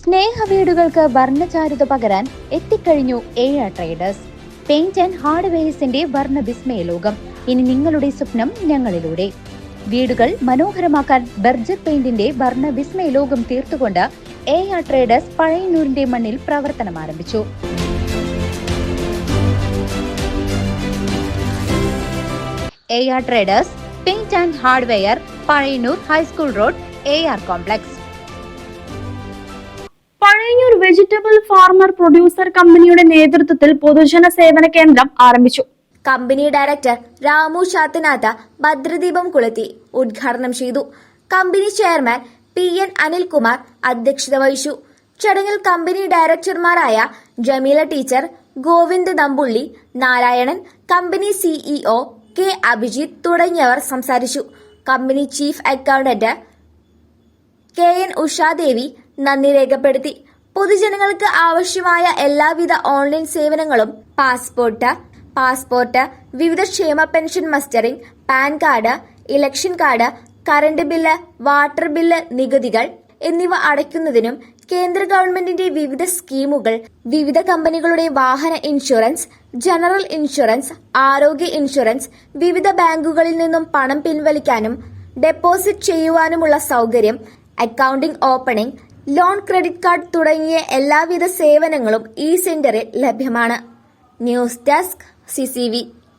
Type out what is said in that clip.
സ്നേഹവീടുകൾക്ക് വർണ്ണചാരുത പകരാൻ എത്തിക്കഴിഞ്ഞു AR traders. Paint and ഹാർഡ്വെയർസിന്റെ വർണ്ണ വിസ്മയ ലോകം. ഇനി നിങ്ങളുടെ സ്വപ്നം ഞങ്ങളിലൂടെ. വീടുകൾ മനോഹരമാക്കാൻ ബർജർ പെയിന്റിന്റെ വർണ്ണ വിസ്മയ ലോകം തീർത്തുകൊണ്ട് AR ട്രേഡേഴ്സ് പഴയന്നൂരിന്റെ മണ്ണിൽ പ്രവർത്തനം ആരംഭിച്ചു. AR traders paint and hardware, Pazhayannur high school road, AR complex. Pazhayannur vegetable farmer producer കമ്പനിയുടെ നേതൃത്വത്തിൽ പൊതുജന സേവന കേന്ദ്രം ആരംഭിച്ചു. കമ്പനി ഡയറക്ടർ രാമു ശാത്തനാഥ ഭദ്രദീപം കൊളുത്തി ഉദ്ഘാടനം ചെയ്തു. കമ്പനി ചെയർമാൻ PN അനിൽകുമാർ അധ്യക്ഷത വഹിച്ചു. ചടങ്ങിൽ കമ്പനി ഡയറക്ടർമാരായ Jameela teacher, Govind Nampulli, Narayanan, company CEO K Abhijith തുടങ്ങിയവർ സംസാരിച്ചു. Company chief accountant KN Ushadevi നന്ദി രേഖപ്പെടുത്തി. പൊതുജനങ്ങൾക്ക് ആവശ്യമായ എല്ലാവിധ ഓൺലൈൻ സേവനങ്ങളും പാസ്പോർട്ട്, വിവിധ ക്ഷേമ pension mustering, pan card, election card, current bill, water bill, നികുതികൾ എന്നിവ അടയ്ക്കുന്നതിനും കേന്ദ്ര ഗവൺമെന്റിന്റെ വിവിധ സ്കീമുകൾ, വിവിധ കമ്പനികളുടെ വാഹന ഇൻഷുറൻസ്, ജനറൽ ഇൻഷുറൻസ്, ആരോഗ്യ ഇൻഷുറൻസ്, വിവിധ ബാങ്കുകളിൽ നിന്നും പണം പിൻവലിക്കാനും ഡെപ്പോസിറ്റ് ചെയ്യുവാനുമുള്ള സൗകര്യം, accounting opening, loan, credit card തുടങ്ങിയ എല്ലാവിധ സേവനങ്ങളും ഈ സെന്ററിൽ ലഭ്യമാണ്. News desk CCV.